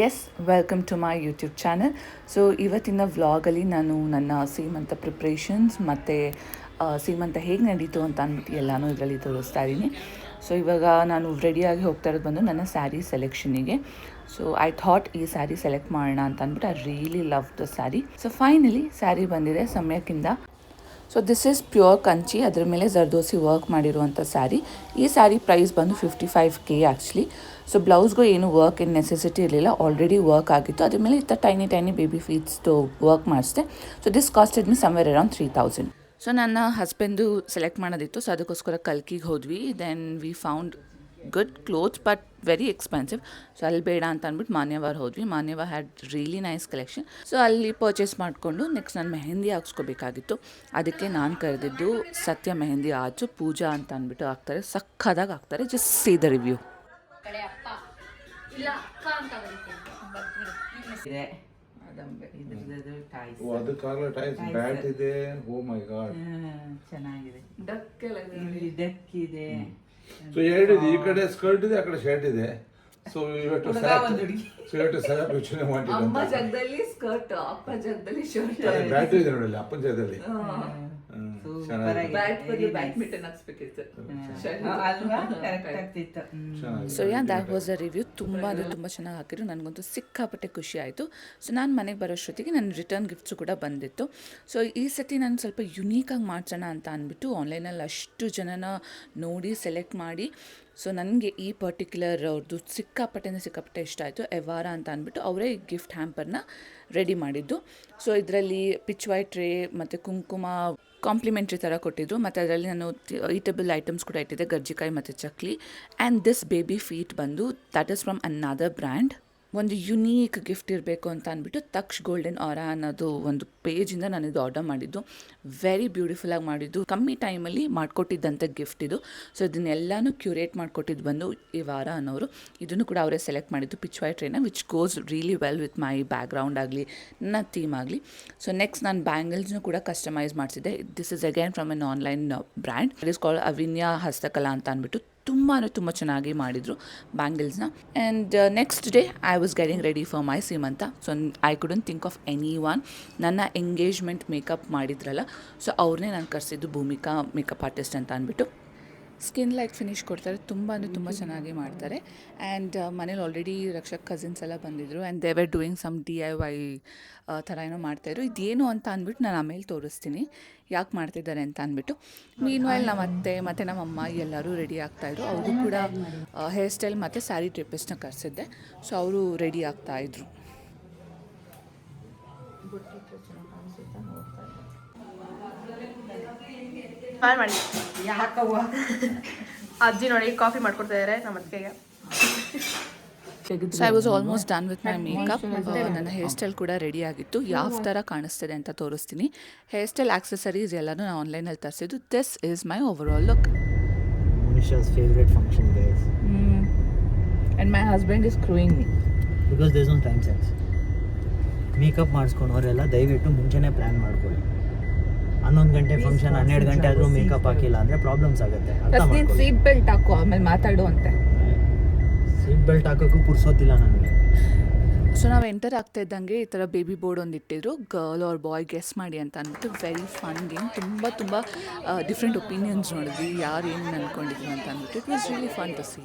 S welcome to my YouTube channel. So ಇವತ್ತಿನ ವ್ಲಾಗಲ್ಲಿ ನಾನು ನನ್ನ ಸೀಮಂತ ಪ್ರಿಪ್ರೇಷನ್ಸ್ ಮತ್ತು ಸೀಮಂತ ಹೇಗೆ ನಡೀತು ಅಂತ ಅಂದ್ಬಿಟ್ಟು ಎಲ್ಲನೂ ಇದರಲ್ಲಿ ತೋರಿಸ್ತಾ ಇದ್ದೀನಿ. ಸೊ ಇವಾಗ ನಾನು ರೆಡಿಯಾಗಿ ಹೋಗ್ತಾ ಇರೋದು ಬಂದು ನನ್ನ ಸ್ಯಾರಿ ಸೆಲೆಕ್ಷನಿಗೆ. ಸೊ ಐ ಥಾಟ್ ಈ ಸ್ಯಾರಿ ಸೆಲೆಕ್ಟ್ ಮಾಡೋಣ ಅಂತ ಅಂದ್ಬಿಟ್ಟು I really love the sari. So finally sari ಬಂದಿದೆ ಸಮಯಕ್ಕಿಂತ. So this is pure Kanchi, ಅದರ ಮೇಲೆ ಜರ್ದೋಸಿ ವರ್ಕ್ ಮಾಡಿರುವಂಥ ಸ್ಯಾರಿ. ಈ ಸ್ಯಾರಿ ಪ್ರೈಸ್ ಬಂದು 55K ಆ್ಯಕ್ಚುಲಿ. ಸೊ ಬ್ಲೌಸ್ಗೂ ಏನು ವರ್ಕ್ ಏನು ನೆಸೆಸಿಟಿ ಇರಲಿಲ್ಲ, ಆಲ್ರೆಡಿ ವರ್ಕ್ ಆಗಿತ್ತು. ಅದ್ರ ಮೇಲೆ ಇತ್ತ ಟೈನಿ ಬೇಬಿ ಫೀಟ್ಸ್ದು ವರ್ಕ್ ಮಾಡಿಸಿದೆ. So this costed me somewhere around 3000. So ನನ್ನ ಹಸ್ಬೆಂಡು ಸೆಲೆಕ್ಟ್ ಮಾಡೋದಿತ್ತು, ಸೊ ಅದಕ್ಕೋಸ್ಕರ ಕಲ್ಕಿಗೆ ಹೋದ್ವಿ. Then we found good clothes but very expensive. So ಅಲ್ಲಿ ಬೇಡ ಅಂತ ಅಂದ್ಬಿಟ್ಟು ಮಾನ್ಯವಾರ ಹೋದ್ವಿ. Manyavar had really nice collection. So ಅಲ್ಲಿ ಪರ್ಚೇಸ್ ಮಾಡಿಕೊಂಡು ನೆಕ್ಸ್ಟ್ ನಾನು ಮೆಹಂದಿ ಹಾಕ್ಸ್ಕೋಬೇಕಾಗಿತ್ತು. ಅದಕ್ಕೆ ನಾನು ಕರೆದಿದ್ದು ಸತ್ಯ ಮೆಹಂದಿ ಆಚು ಪೂಜಾ ಅಂತ ಅಂದ್ಬಿಟ್ಟು ಹಾಕ್ತಾರೆ, ಸಕ್ಕದಾಗಿ ಹಾಕ್ತಾರೆ. Just C the review. ಚೆನ್ನಾಗಿದೆ. ಡಕ್ ಇದೆ. ಸೊ ಎರಡಿದೆ, ಈ ಕಡೆ ಸ್ಕರ್ಟ್ ಇದೆ, ಆ ಕಡೆ ಶರ್ಟ್ ಇದೆ. ಸೊ ಅಮ್ಮ ಜಾಗದಲ್ಲಿ ಸ್ಕರ್ಟ್, ಅಪ್ಪ ಜಾಗದಲ್ಲಿ ಶರ್ಟ್. ಬ್ಯಾಟು ಇದೆ ನೋಡಿ ಅಪ್ಪನ ಜಾಗದಲ್ಲಿ. So yeah that was a review. ತುಂಬ ಅಂದರೆ ತುಂಬ ಚೆನ್ನಾಗಿ ಹಾಕಿದ್ರು. ನನಗಂತೂ ಸಿಕ್ಕಾಪಟ್ಟೆ ಖುಷಿ ಆಯಿತು. ಸೊ ನಾನು ಮನೆಗೆ ಬರೋಷ್ಟೊತ್ತಿಗೆ ನನ್ನ ರಿಟರ್ನ್ ಗಿಫ್ಟ್ಸು ಕೂಡ ಬಂದಿತ್ತು. ಸೊ ಈ ಸತಿ ನಾನು ಸ್ವಲ್ಪ ಯುನೀಕಾಗಿ ಮಾಡ್ಸೋಣ ಅಂತ ಅಂದ್ಬಿಟ್ಟು ಆನ್ಲೈನಲ್ಲಿ ಅಷ್ಟು ಜನನ ನೋಡಿ ಸೆಲೆಕ್ಟ್ ಮಾಡಿ, ಸೊ ನನಗೆ ಈ ಪರ್ಟಿಕ್ಯುಲರ್ ಅವ್ರದ್ದು ಸಿಕ್ಕಾಪಟ್ಟೆ ಇಷ್ಟ ಆಯಿತು. ಎವಾರ ಅಂತ ಅಂದ್ಬಿಟ್ಟು ಅವರೇ ಗಿಫ್ಟ್ ಹ್ಯಾಂಪರ್ನ ರೆಡಿ ಮಾಡಿದ್ದು. ಸೊ ಇದರಲ್ಲಿ ಪಿಚ್ವಾಯ್ ಟ್ರೇ ಮತ್ತು ಕುಂಕುಮ ಕಾಂಪ್ಲಿಮೆಂಟ್ರಿ ಥರ ಕೊಟ್ಟಿದ್ರು. ಮತ್ತು ಅದರಲ್ಲಿ ನಾನು ಈಟಬಲ್ ಐಟಮ್ಸ್ ಕೂಡ ಇಟ್ಟಿದ್ದೆ, ಗರ್ಜಿಕಾಯಿ ಮತ್ತು ಚಕ್ಲಿ. ಆ್ಯಂಡ್ ದಿಸ್ ಬೇಬಿ ಫೀಟ್ ಬಂದು that is from another brand. ಒಂದು ಯುನೀಕ್ ಗಿಫ್ಟ್ ಇರಬೇಕು ಅಂತ ಅಂದ್ಬಿಟ್ಟು ತಕ್ಷ್ ಗೋಲ್ಡನ್ ಆರಾ ಅನ್ನೋದು ಒಂದು ಪೇಜಿಂದ ನಾನು ಇದು ಆರ್ಡರ್ ಮಾಡಿದ್ದು. ವೆರಿ ಬ್ಯೂಟಿಫುಲ್ಲಾಗಿ ಮಾಡಿದ್ದು, ಕಮ್ಮಿ ಟೈಮಲ್ಲಿ ಮಾಡಿಕೊಟ್ಟಿದ್ದಂಥ ಗಿಫ್ಟ್ ಇದು. ಸೊ ಇದನ್ನೆಲ್ಲನೂ ಕ್ಯೂರೇಟ್ ಮಾಡಿಕೊಟ್ಟಿದ್ದು ಬಂದು ಈ ವಾರ ಅನ್ನೋರು. ಇದನ್ನು ಕೂಡ ಅವರೇ ಸೆಲೆಕ್ಟ್ ಮಾಡಿದ್ದು, ಪಿಚ್ವಾಯ್ ಟ್ರೇನ, which goes really well with my background ಆಗಲಿ ನನ್ನ ಥೀಮ್ ಆಗಲಿ. ಸೊ ನೆಕ್ಸ್ಟ್ ನಾನು ಬ್ಯಾಂಗಲ್ಸ್ನು ಕೂಡ ಕಸ್ಟಮೈಸ್ ಮಾಡಿಸಿದ್ದೆ. This is again from an online brand. It is called Avinya Hastakala ಅಂತ ಅಂದ್ಬಿಟ್ಟು. ತುಂಬ ಚೆನ್ನಾಗಿ ಮಾಡಿದರು ಬ್ಯಾಂಗಲ್ಸ್ನ. And next day I was getting ready for my Seemantha. So I couldn't think of any one. ನನ್ನ ಎಂಗೇಜ್ಮೆಂಟ್ ಮೇಕಪ್ ಮಾಡಿದ್ರಲ್ಲ, ಸೊ ಅವ್ರನ್ನೇ ನಾನು ಕರೆಸಿದ್ದು, ಭೂಮಿಕಾ ಮೇಕಪ್ ಆರ್ಟಿಸ್ಟ್ ಅಂತ ಅಂದ್ಬಿಟ್ಟು. ಸ್ಕಿನ್ ಲೈಕ್ ಫಿನಿಶ್ ಕೊಡ್ತಾರೆ, ತುಂಬ ಚೆನ್ನಾಗಿ ಮಾಡ್ತಾರೆ. ಆ್ಯಂಡ್ ಮನೇಲಿ ಆಲ್ರೆಡಿ ರಕ್ಷಕ್ ಕಸಿನ್ಸ್ ಎಲ್ಲ ಬಂದಿದ್ದರು. And they were doing some DIY ಥರ ಏನೋ ಮಾಡ್ತಾಯಿದ್ರು. ಇದೇನು ಅಂತ ಅಂದ್ಬಿಟ್ಟು ನಾನು ಆಮೇಲೆ ತೋರಿಸ್ತೀನಿ ಯಾಕೆ ಮಾಡ್ತಿದ್ದಾರೆ ಅಂತ ಅಂದ್ಬಿಟ್ಟು. ಮೀನ್ವೈಲ್ ನಮ್ಮ ಅತ್ತೆ ಮತ್ತು ನಮ್ಮಮ್ಮ ಎಲ್ಲರೂ ರೆಡಿ ಆಗ್ತಾಯಿದ್ರು. ಅವರು ಕೂಡ ಹೇರ್ ಸ್ಟೈಲ್ ಮತ್ತು ಸ್ಯಾರಿ ಟ್ರಿಪಿಸ್ನ ಕರೆಸಿದ್ದೆ. ಸೊ ಅವರು ರೆಡಿ ಆಗ್ತಾಯಿದ್ರು. ಮಾಡಿ ಅಜ್ಜಿ ನೋಡಿ ಕಾಫಿ ಮಾಡ್ಕೊಡ್ತಾ ಇದ್ದಾರೆ ನಮ್ಮ ಅತ್ತಿಗೆಗೆ. So I was almost done with my makeup. ನನ್ನ ಹೇರ್ ಸ್ಟೈಲ್ ಕೂಡ ರೆಡಿ ಆಗಿತ್ತು. ಯಾವ ಥರ ಕಾಣಿಸ್ತಿದೆ ಅಂತ ತೋರಿಸ್ತೀನಿ. ಹೇರ್ ಸ್ಟೈಲ್ ಆಕ್ಸೆಸರೀಸ್ ಎಲ್ಲನೂ ನಾನು ಆನ್ಲೈನಲ್ಲಿ ತರಿಸಿದ್ದು. This is my overall look. Monisha's favorite function, guys. And my husband is screwing me. Because there is no time sense. Makeup ಮಾಡಿಸ್ಕೊಂಡವರೆಲ್ಲ ದಯವಿಟ್ಟು ಮುಂಚೆನೇ ಪ್ಲ್ಯಾನ್ ಮಾಡ್ಕೊಳ್ಳಿ. 11 ಗಂಟೆ ಫಂಕ್ಷನ್, 12 ಗಂಟೆ ಆದರೂ ಮೇಕಪ್ ಹಾಕಿಲ್ಲ ಅಂದರೆ ಪ್ರಾಬ್ಲಮ್ಸ್ ಆಗುತ್ತೆ. ಸೀಟ್ ಬೆಲ್ಟ್ ಹಾಕು, ಆಮೇಲೆ ಮಾತಾಡುವಂತೆ. ಸೀಟ್ ಬೆಲ್ಟ್ ಹಾಕೋಕ್ಕೂ ಪುರ್ಸೋತಿಲ್ಲ ನನಗೆ. ಸೊ ನಾವು ಎಂಟರ್ ಆಗ್ತಾ ಇದ್ದಂಗೆ ಈ ಥರ ಬೇಬಿ ಬೋರ್ಡ್ ಒಂದು ಇಟ್ಟಿದ್ರು, ಗರ್ಲ್ ಆರ್ ಬಾಯ್ ಗೆಸ್ ಮಾಡಿ ಅಂತ ಅಂದ್ಬಿಟ್ಟು. Very fun game. ತುಂಬ ಡಿಫ್ರೆಂಟ್ ಒಪಿನಿಯನ್ಸ್ ನೋಡಿದ್ವಿ, ಯಾರು ಏನು ಅಂದ್ಕೊಂಡಿದ್ವಿ ಅಂತ ಅಂದ್ಬಿಟ್ಟು. It was really fun to see.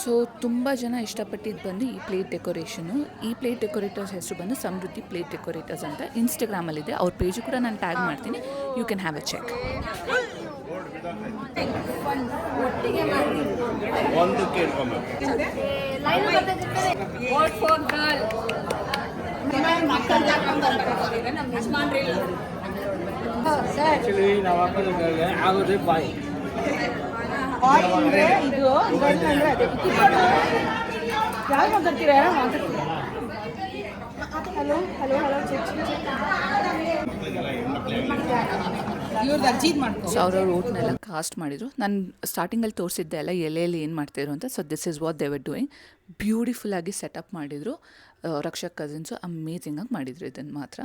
So ತುಂಬ ಜನ ಇಷ್ಟಪಟ್ಟಿದ್ದು ಬಂದು ಈ ಪ್ಲೇಟ್ ಡೆಕೋರೇಷನು. ಈ ಪ್ಲೇಟ್ ಡೆಕೋರೇಟರ್ಸ್ ಹೆಸರು ಬಂದು ಸಮೃದ್ಧಿ ಪ್ಲೇಟ್ ಡೆಕೋರೇಟರ್ಸ್ ಅಂತ ಇನ್ಸ್ಟಾಗ್ರಾಮಲ್ಲಿದೆ. ಅವ್ರ ಪೇಜು ಕೂಡ ನಾನು ಟ್ಯಾಗ್ ಮಾಡ್ತೀನಿ, you can have a check. Actually ನಾವು ಹಾಕೋದಕ್ಕೆ ಆಗೋದೇ ಬಾಯಿ. ಇದು ಯಾರು ಮಾತಾಡ್ತೀರಾ? ಹಲೋ ಹಲೋ ಹಲೋ ಇವ್ರದ್ದು ಅರ್ಜಿ ಮಾಡ್ಕೊ. ಸೊ ಅವ್ರವ್ರ ಓಟ್ನೆಲ್ಲ ಕಾಸ್ಟ್ ಮಾಡಿದರು. ನಾನು ಸ್ಟಾರ್ಟಿಂಗಲ್ಲಿ ತೋರಿಸಿದ್ದೆ ಎಲ್ಲ ಎಲೆಯಲ್ಲಿ ಏನು ಮಾಡ್ತಾಯಿದ್ರು ಅಂತ. So this is what they were doing. ಬ್ಯೂಟಿಫುಲ್ಲಾಗಿ ಸೆಟಪ್ ಮಾಡಿದರು. ರಕ್ಷಕ್ ಕಸಿನ್ಸು ಅಮೇಝಿಂಗಾಗಿ ಮಾಡಿದರು ಇದನ್ನು ಮಾತ್ರ.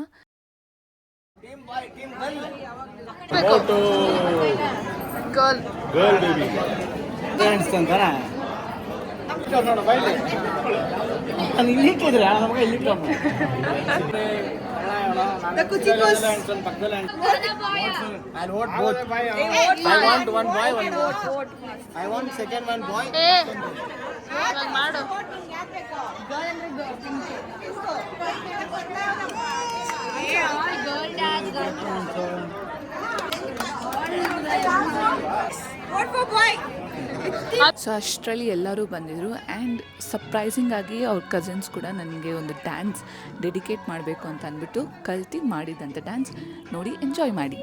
ನಾನು ಇಲ್ಲಿ ಇಟ್ಟಿದ್ರೆ ನಮಗೆ ಇಲ್ಲಿ I want second one boy. ಮಾಡು. ಸೊ ಅಷ್ಟರಲ್ಲಿ ಎಲ್ಲರೂ ಬಂದಿದ್ದರು. ಆ್ಯಂಡ್ ಸರ್ಪ್ರೈಸಿಂಗ್ ಆಗಿ ಅವ್ರ ಕಸಿನ್ಸ್ ಕೂಡ ನನಗೆ ಒಂದು ಡ್ಯಾನ್ಸ್ ಡೆಡಿಕೇಟ್ ಮಾಡಬೇಕು ಅಂತ ಅಂದ್ಬಿಟ್ಟು ಕಲ್ತು ಮಾಡಿದಂಥ ಡ್ಯಾನ್ಸ್ ನೋಡಿ ಎಂಜಾಯ್ ಮಾಡಿ.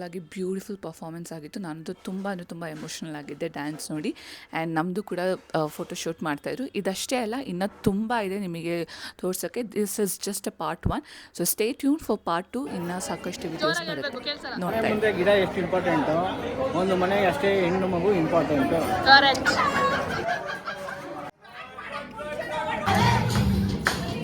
ಆಗಿ ಬ್ಯೂಟಿಫುಲ್ ಪರ್ಫಾರ್ಮೆನ್ಸ್ ಆಗಿತ್ತು. ನಾನಂತೂ ತುಂಬ ಅಂದರೆ ತುಂಬ ಎಮೋಷ್ನಲ್ ಆಗಿದ್ದೆ ಡ್ಯಾನ್ಸ್ ನೋಡಿ. ಆ್ಯಂಡ್ ನಮ್ಮದು ಕೂಡ ಫೋಟೋಶೂಟ್ ಮಾಡ್ತಾಯಿದ್ರು. ಇದಷ್ಟೇ ಅಲ್ಲ, ಇನ್ನೂ ತುಂಬ ಇದೆ ನಿಮಗೆ ತೋರ್ಸೋಕ್ಕೆ. This is just a part 1. So stay tuned for part 2. ಇನ್ನೂ ಸಾಕಷ್ಟು ವಿಡಿಯೋಸ್ ಬರುತ್ತೆ, ನೋಡ್ತಾ ಇರಿ. ಮುಂದೆ ಗಿಡ ಎಷ್ಟು ಇಂಪಾರ್ಟೆಂಟು, ಒಂದು ಮನೆಗೆ ಅಷ್ಟೇ ಹೆಣ್ಣು ಮಗು ಇಂಪಾರ್ಟೆಂಟು. ಕರೆಕ್ಟ್.